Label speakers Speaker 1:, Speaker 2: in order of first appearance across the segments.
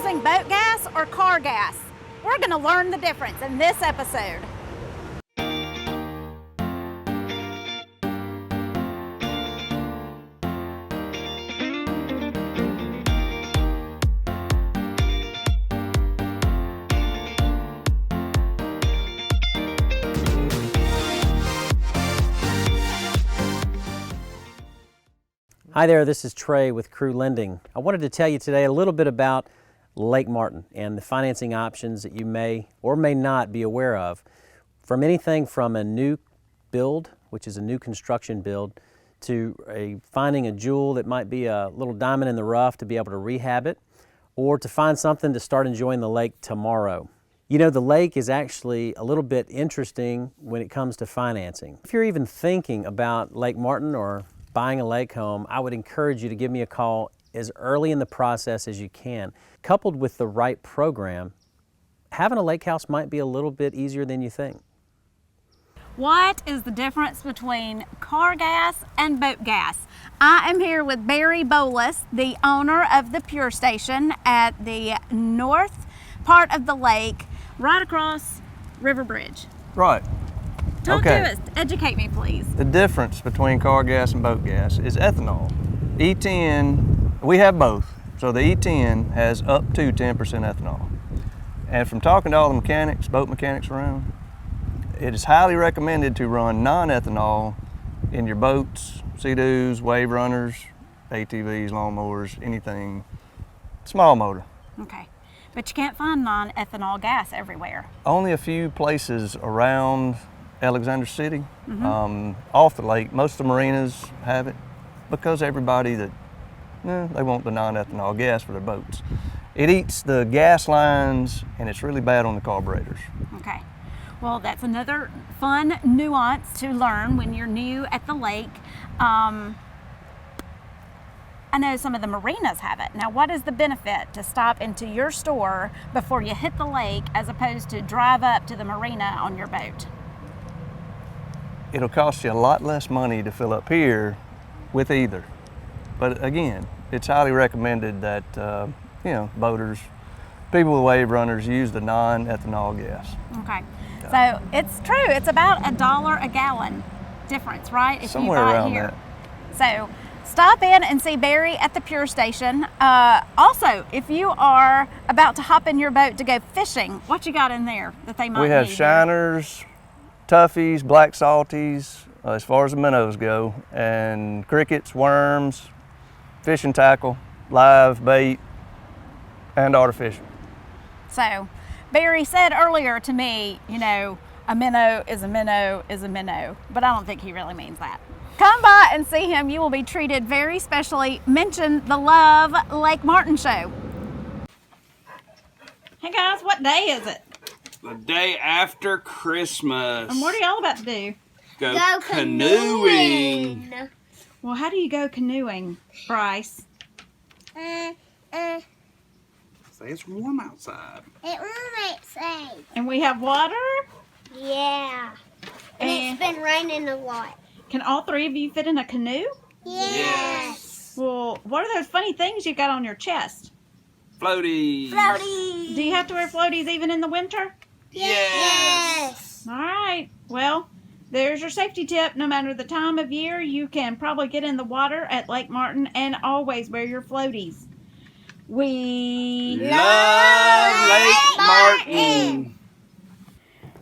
Speaker 1: using boat gas or car gas? We're going to learn the difference in this episode.
Speaker 2: Hi there, this is Trey with Crew Lending. I wanted to tell you today a little bit about Lake Martin and the financing options that you may or may not be aware of. From anything from a new build, which is a new construction build, to finding a jewel that might be a little diamond in the rough to be able to rehab it, or to find something to start enjoying the lake tomorrow. You know, the lake is actually a little bit interesting when it comes to financing. If you're even thinking about Lake Martin or buying a lake home, I would encourage you to give me a call as early in the process as you can. Coupled with the right program, having a lake house might be a little bit easier than you think.
Speaker 1: What is the difference between car gas and boat gas? I am here with Barry Bolus, the owner of the Pure Station at the north part of the lake, right across River Bridge.
Speaker 3: Right.
Speaker 1: Talk to us. Educate me, please.
Speaker 3: The difference between car gas and boat gas is ethanol. E10, we have both. So the E10 has up to 10% ethanol. And from talking to all the mechanics, boat mechanics around, it is highly recommended to run non-ethanol in your boats, Sea-Doos, wave runners, ATVs, lawnmowers, anything, small motor.
Speaker 1: Okay. But you can't find non-ethanol gas everywhere.
Speaker 3: Only a few places around Alexander City, off the lake. Most of the marinas have it because everybody they want the non-ethanol gas for their boats. It eats the gas lines and it's really bad on the carburetors.
Speaker 1: Okay. Well, that's another fun nuance to learn when you're new at the lake. I know some of the marinas have it. Now, what is the benefit to stop into your store before you hit the lake as opposed to drive up to the marina on your boat?
Speaker 3: It'll cost you a lot less money to fill up here with either. But again, it's highly recommended that, boaters, people with wave runners use the non-ethanol gas.
Speaker 1: Okay. So it's true, it's about $1 a gallon difference, right? If
Speaker 3: Somewhere
Speaker 1: you buy
Speaker 3: around
Speaker 1: it here.
Speaker 3: that.
Speaker 1: So stop in and see Barry at the Pure Station. Also, if you are about to hop in your boat to go fishing, what you got in there that they might
Speaker 3: We have
Speaker 1: need?
Speaker 3: shiners, toughies, black salties, as far as the minnows go, and crickets, worms, fishing tackle, live bait, and artificial.
Speaker 1: So Barry said earlier to me, a minnow is a minnow is a minnow, but I don't think he really means that. Come by and see him. You will be treated very specially. Mention the Love Lake Martin show. Hey guys, what day is it?
Speaker 4: The day after Christmas.
Speaker 1: And what are y'all about to do?
Speaker 4: Go canoeing.
Speaker 1: Well, how do you go canoeing, Bryce?
Speaker 4: Say it's warm outside.
Speaker 5: It won't outside.
Speaker 1: And we have water?
Speaker 5: Yeah. And it's been raining a lot.
Speaker 1: Can all three of you fit in a canoe?
Speaker 5: Yes.
Speaker 1: Well, what are those funny things you got on your chest?
Speaker 4: Floaties.
Speaker 5: Floaties.
Speaker 1: Do you have to wear floaties even in the winter?
Speaker 5: Yes.
Speaker 1: All right. Well, there's your safety tip. No matter the time of year, you can probably get in the water at Lake Martin and always wear your floaties. We
Speaker 4: Love Lake Martin.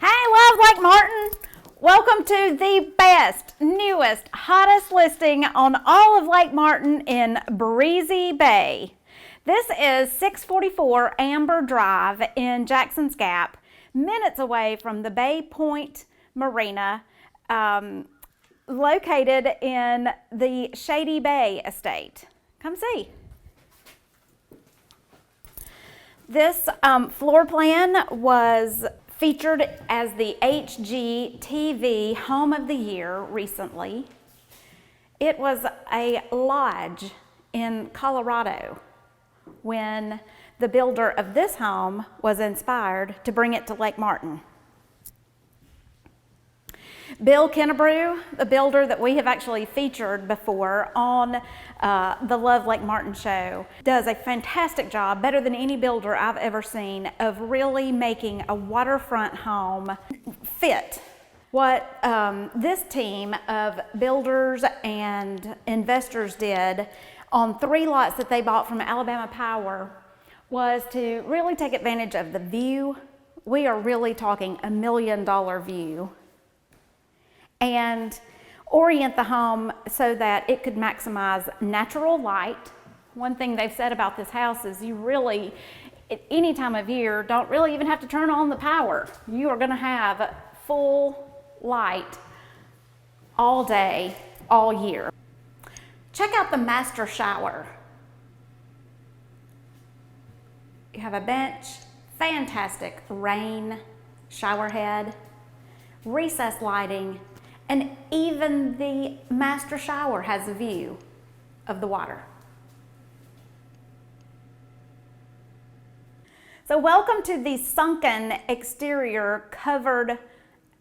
Speaker 1: Hey, Love Lake Martin. Welcome to the best, newest, hottest listing on all of Lake Martin in Breezy Bay. This is 644 Amber Drive in Jackson's Gap, minutes away from the Bay Point Marina, located in the Shady Bay Estate. Come see. This floor plan was featured as the HGTV Home of the Year recently. It was a lodge in Colorado when the builder of this home was inspired to bring it to Lake Martin. Bill Kennebrew, the builder that we have actually featured before on the Love Lake Martin show, does a fantastic job, better than any builder I've ever seen, of really making a waterfront home fit. What this team of builders and investors did on 3 lots that they bought from Alabama Power was to really take advantage of the view. We are really talking $1 million view, and orient the home so that it could maximize natural light. One thing they've said about this house is you really, at any time of year, don't really even have to turn on the power. You are going to have full light all day, all year. Check out the master shower. You have a bench, fantastic rain shower head, recessed lighting, and even the master shower has a view of the water. So welcome to the sunken exterior covered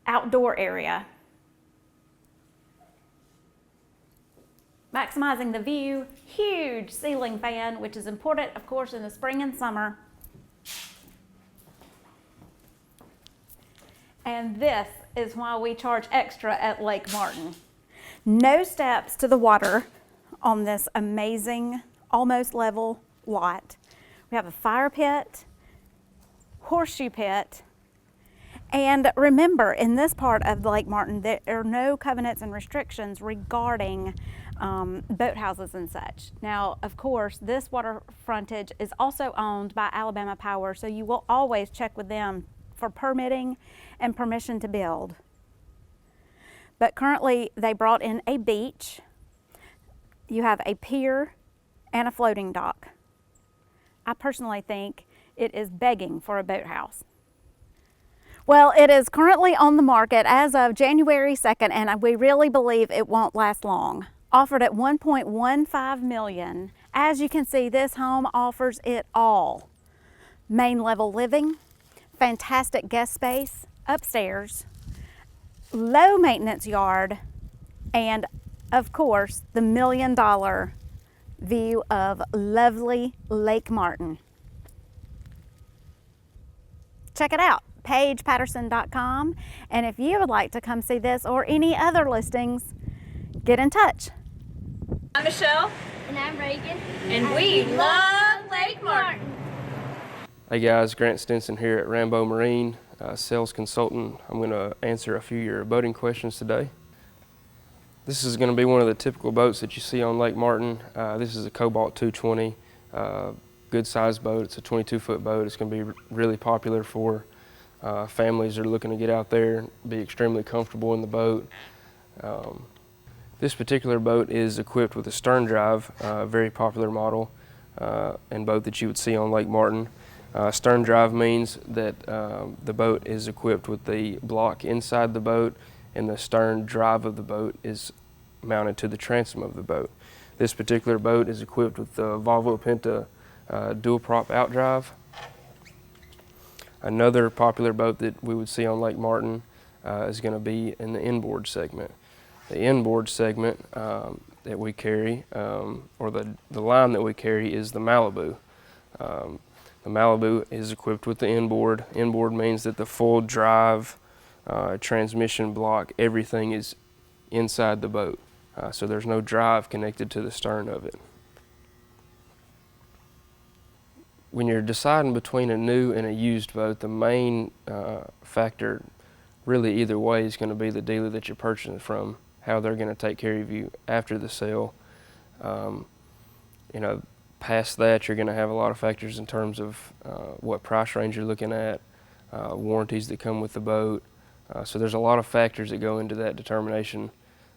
Speaker 1: outdoor area. Maximizing the view, huge ceiling fan, which is important, of course, in the spring and summer. And this is why we charge extra at Lake Martin. No steps to the water on this amazing, almost level lot. We have a fire pit, horseshoe pit, and remember, in this part of Lake Martin, there are no covenants and restrictions regarding boathouses and such. Now, of course, this water frontage is also owned by Alabama Power, so you will always check with them for permitting and permission to build. But currently, they brought in a beach. You have a pier and a floating dock. I personally think it is begging for a boathouse. Well, it is currently on the market as of January 2nd, and we really believe it won't last long. Offered at $1.15 million. As you can see, this home offers it all. Main level living, fantastic guest space upstairs, low maintenance yard, and of course, the $1 million view of lovely Lake Martin. Check it out, PaigePatterson.com, and if you would like to come see this or any other listings, get in touch.
Speaker 6: I'm Michelle,
Speaker 5: And I'm Reagan.
Speaker 6: and we love Lake Martin.
Speaker 7: Hey guys, Grant Stinson here at Rambo Marine, sales consultant. I'm going to answer a few of your boating questions today. This is going to be one of the typical boats that you see on Lake Martin. This is a Cobalt 220, good sized boat. It's a 22-foot boat. It's going to be really popular for families that are looking to get out there, be extremely comfortable in the boat. This particular boat is equipped with a stern drive, a very popular model and boat that you would see on Lake Martin. Stern drive means that the boat is equipped with the block inside the boat, and the stern drive of the boat is mounted to the transom of the boat. This particular boat is equipped with the Volvo Penta dual prop outdrive. Another popular boat that we would see on Lake Martin is going to be in the inboard segment. The inboard segment that we carry, or the line that we carry, is the Malibu. The Malibu is equipped with the inboard. Inboard means that the full drive, transmission block, everything is inside the boat. So there's no drive connected to the stern of it. When you're deciding between a new and a used boat, the main factor really either way is going to be the dealer that you're purchasing from, how they're going to take care of you after the sale. Past that, you're going to have a lot of factors in terms of what price range you're looking at, warranties that come with the boat. So there's a lot of factors that go into that determination.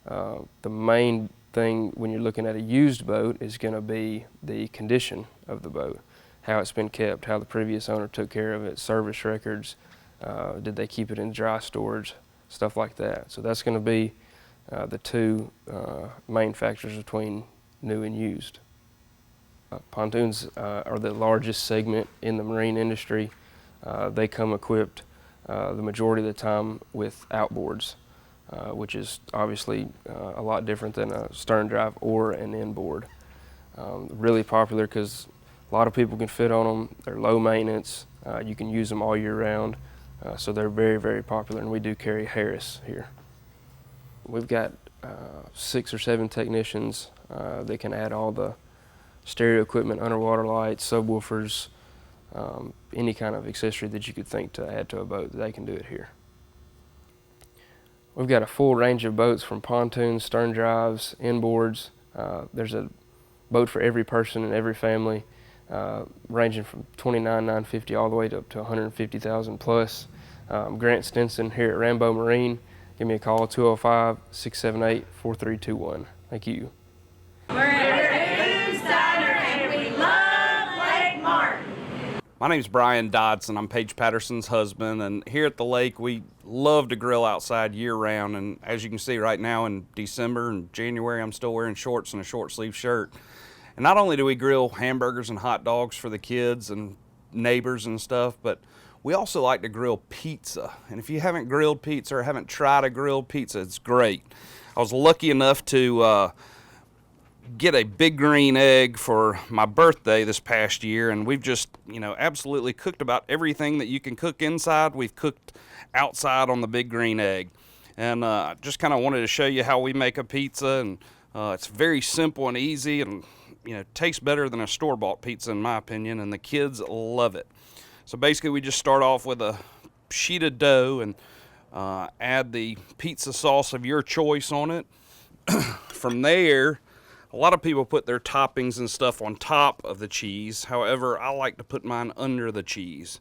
Speaker 7: The main thing when you're looking at a used boat is going to be the condition of the boat, how it's been kept, how the previous owner took care of it, service records, did they keep it in dry storage, stuff like that. So that's going to be the two main factors between new and used. Pontoons are the largest segment in the marine industry. They come equipped the majority of the time with outboards. which is obviously a lot different than a stern drive or an inboard. Really popular because a lot of people can fit on them. They're low maintenance. You can use them all year round. So they're very, very popular, and we do carry Harris here. We've got 6 or 7 technicians that can add all the stereo equipment, underwater lights, subwoofers, any kind of accessory that you could think to add to a boat. They can do it here. We've got a full range of boats from pontoons, stern drives, inboards. There's a boat for every person and every family, ranging from $29,950 all the way up to $150,000 plus. Grant Stinson here at Rambo Marine. Give me a call, 205-678-4321. Thank you.
Speaker 4: My name's Brian Dodson. I'm Paige Patterson's husband, and here at the lake we love to grill outside year-round. And as you can see right now in December and January, I'm still wearing shorts and a short-sleeve shirt. And not only do we grill hamburgers and hot dogs for the kids and neighbors and stuff, but we also like to grill pizza. And if you haven't grilled pizza or haven't tried a grilled pizza, it's great. I was lucky enough to get a Big Green Egg for my birthday this past year, and we've just, absolutely cooked about everything that you can cook inside. We've cooked outside on the Big Green Egg, and I just kind of wanted to show you how we make a pizza, and it's very simple and easy, and tastes better than a store-bought pizza in my opinion, and the kids love it. So basically we just start off with a sheet of dough and add the pizza sauce of your choice on it. From there, a lot of people put their toppings and stuff on top of the cheese. However, I like to put mine under the cheese.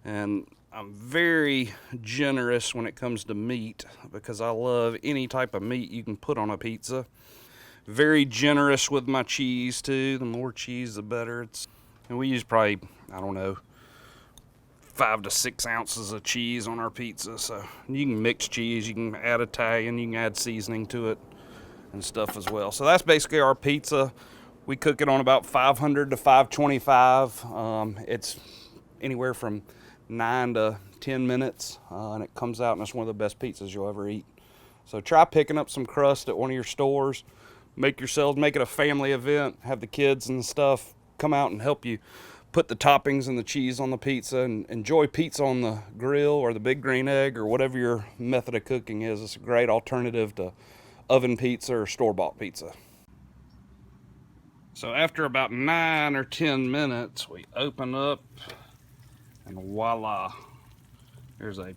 Speaker 4: And I'm very generous when it comes to meat because I love any type of meat you can put on a pizza. Very generous with my cheese too. The more cheese, the better. And we use probably, 5 to 6 ounces of cheese on our pizza. So you can mix cheese, you can add Italian, you can add seasoning to it and stuff as well. So that's basically our pizza. We cook it on about 500 to 525. It's anywhere from 9 to 10 minutes, and it comes out and it's one of the best pizzas you'll ever eat. So try picking up some crust at one of your stores. Make it a family event. Have the kids and stuff come out and help you put the toppings and the cheese on the pizza, and enjoy pizza on the grill or the Big Green Egg or whatever your method of cooking is. It's a great alternative to oven pizza or store-bought pizza. So after about 9 or 10 minutes, we open up and voila, there's a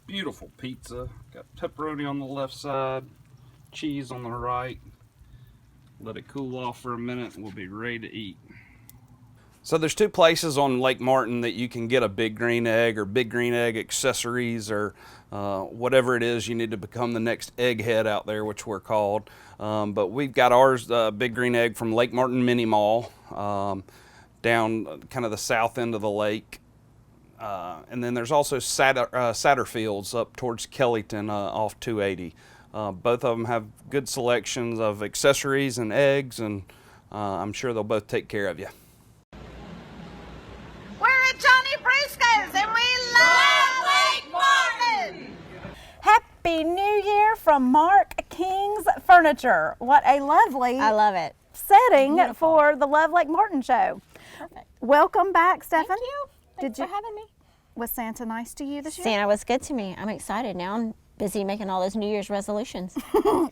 Speaker 4: beautiful pizza. Got pepperoni on the left side, cheese on the right. Let it cool off for a minute and we'll be ready to eat. So there's 2 places on Lake Martin that you can get a Big Green Egg or Big Green Egg accessories or whatever it is you need to become the next egghead out there, which we're called. But we've got ours, Big Green Egg, from Lake Martin Mini Mall, down kind of the south end of the lake. And then there's also Satterfields up towards Kellyton off 280. Both of them have good selections of accessories and eggs, and I'm sure they'll both take care of you.
Speaker 6: We're at Johnny Briscoe's and we love Lake Martin.
Speaker 1: Happy New Year from Mark King's Furniture. What a lovely
Speaker 8: I love it.
Speaker 1: setting for the Love Lake Martin show.
Speaker 8: Perfect.
Speaker 1: Welcome back, Stephen.
Speaker 8: Thank you. Thanks for having me.
Speaker 1: Was Santa nice to you this year?
Speaker 8: Santa was good to me. I'm excited now. I'm busy making all those New Year's resolutions.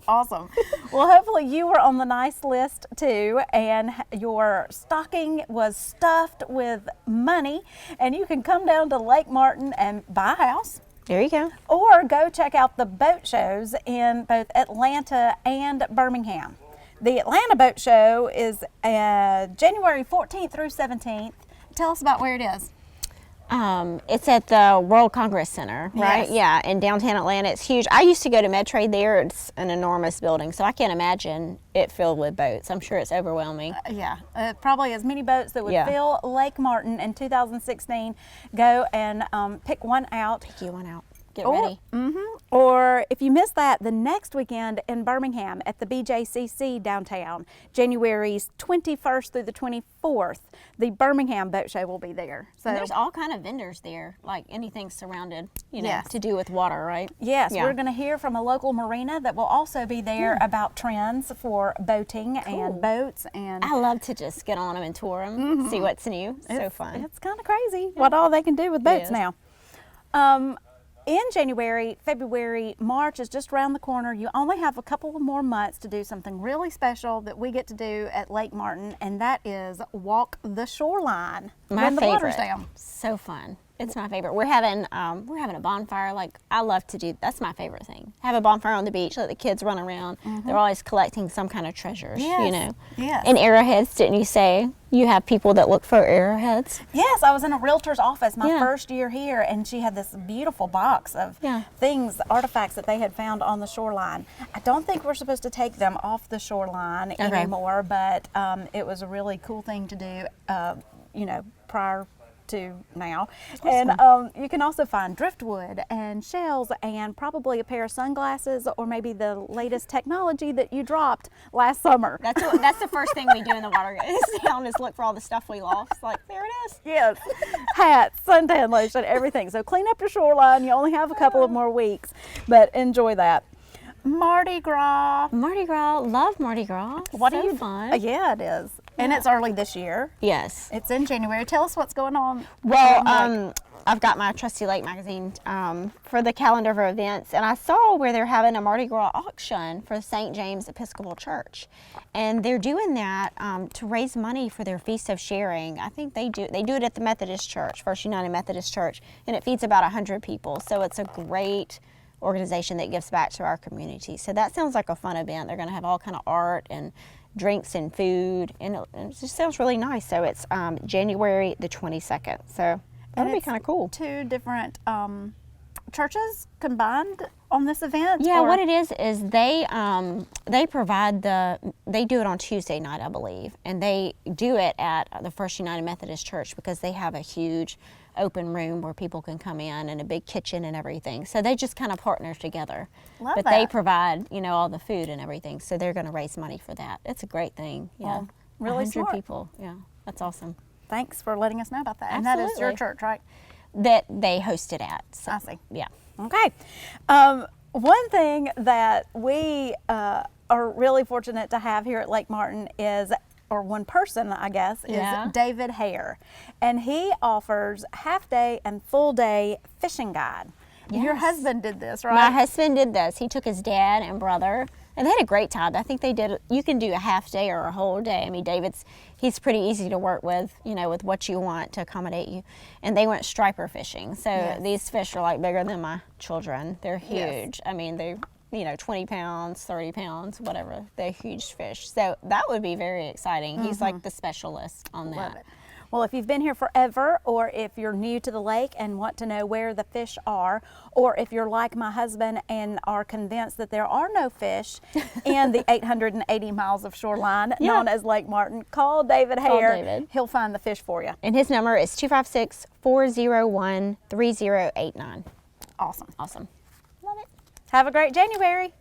Speaker 1: Awesome. Well, hopefully you were on the nice list too, and your stocking was stuffed with money, and you can come down to Lake Martin and buy a house.
Speaker 8: There you go.
Speaker 1: Or go check out the boat shows in both Atlanta and Birmingham. The Atlanta Boat Show is January 14th through 17th. Tell us about where it is.
Speaker 8: It's at the World Congress Center, right?
Speaker 1: Yes.
Speaker 8: Yeah, in downtown Atlanta. It's huge. I used to go to MedTrade there. It's an enormous building, so I can't imagine it filled with boats. I'm sure it's overwhelming.
Speaker 1: Probably as many boats that would
Speaker 8: Yeah.
Speaker 1: fill Lake Martin in 2016. Go and pick one out.
Speaker 8: Pick you one out. get ready.
Speaker 1: Or if you miss that, the next weekend in Birmingham at the BJCC downtown, January 21st through the 24th, the Birmingham Boat Show will be there. So
Speaker 8: And there's all kind of vendors there, like anything surrounded, you know,
Speaker 1: Yes.
Speaker 8: to do with water, right?
Speaker 1: yes,
Speaker 8: Yeah.
Speaker 1: we're going to hear from a local marina that will also be there about trends for boating and boats. And
Speaker 8: I love to just get on them and tour them, see what's new. So fun.
Speaker 1: It's kind of crazy what all they can do with boats
Speaker 8: is.
Speaker 1: now. In January, February, March is just around the corner. You only have a couple of more months to do something really special that we get to do at Lake Martin, and that is walk the shoreline
Speaker 8: My
Speaker 1: when the
Speaker 8: favorite.
Speaker 1: water's down.
Speaker 8: So fun. It's my favorite. We're having a bonfire. Like, I love to do. That's my favorite thing. Have a bonfire on the beach. Let the kids run around. They're always collecting some kind of treasures. You
Speaker 1: Yes.
Speaker 8: know.
Speaker 1: Yes.
Speaker 8: And arrowheads. Didn't you say you have people that look for arrowheads?
Speaker 1: Yes, I was in a realtor's office my
Speaker 8: Yeah.
Speaker 1: first year here, and she had this beautiful box of
Speaker 8: Yeah.
Speaker 1: things, artifacts that they had found on the shoreline. I don't think we're supposed to take them off the shoreline anymore, but it was a really cool thing to do, you know, prior to now. And you can also find driftwood and shells and probably a pair of sunglasses or maybe the latest technology that you dropped last summer.
Speaker 8: That's the first thing we do in the water goes down is look for all the stuff we lost. Like, there it is.
Speaker 1: Yes, hats, suntan lotion, everything. So clean up your shoreline. You only have a couple of more weeks, but enjoy that. Mardi Gras.
Speaker 8: Mardi Gras. Love Mardi Gras.
Speaker 1: What
Speaker 8: so
Speaker 1: do you?
Speaker 8: fun.
Speaker 1: Yeah, it is, and it's early this year.
Speaker 8: Yes.
Speaker 1: It's in January. Tell us what's going on.
Speaker 8: Well, I've got my Trusty Lake magazine for the calendar of events, and I saw where they're having a Mardi Gras auction for St. James Episcopal Church, and they're doing that to raise money for their Feast of Sharing. I think they do it at the Methodist Church, First United Methodist Church, and it feeds about 100 people. So it's a great organization that gives back to our community. So that sounds like a fun event. They're going to have all kind of art and drinks and food, and it just sounds really nice. So it's January the 22nd. So that'll be kind of cool.
Speaker 1: Two different churches combined on this event.
Speaker 8: Yeah,
Speaker 1: or-
Speaker 8: what it is they provide they do it on Tuesday night, I believe, and they do it at the First United Methodist Church because they have a huge open room where people can come in and a big kitchen and everything. So they just kind of partner together.
Speaker 1: Love
Speaker 8: but they
Speaker 1: that.
Speaker 8: provide, you know, all the food and everything. So they're going to raise money for that. It's a great thing. Yeah,
Speaker 1: Well, really
Speaker 8: 100
Speaker 1: smart.
Speaker 8: people. Yeah, that's awesome.
Speaker 1: Thanks for letting us know about that. And that is your
Speaker 8: Absolutely.
Speaker 1: church, right?
Speaker 8: That they host it at. So,
Speaker 1: I see.
Speaker 8: Yeah.
Speaker 1: Okay. One thing that we are really fortunate to have here at Lake Martin is, or one person, I guess,
Speaker 8: Yeah.
Speaker 1: is David Hare. And he offers half-day and full-day fishing guide. Your
Speaker 8: Yes.
Speaker 1: husband did this, right?
Speaker 8: My husband did this. He took his dad and brother, and they had a great time. I think they did. You can do a half day or a whole day. I mean, he's pretty easy to work with, you know, with what you want to accommodate you. And they went striper fishing. So these fish are like bigger than my children. They're huge. I mean, they're, you know, 20 pounds, 30 pounds, whatever. They're huge fish. So that would be very exciting. He's like the specialist on that.
Speaker 1: Love it. Well, if you've been here forever, or if you're new to the lake and want to know where the fish are, or if you're like my husband and are convinced that there are no fish in the 880 miles of shoreline known as Lake Martin, call David Hare.
Speaker 8: David.
Speaker 1: He'll find the fish for you.
Speaker 8: And his number is 256-401-3089.
Speaker 1: Awesome.
Speaker 8: Awesome.
Speaker 1: Have a great January.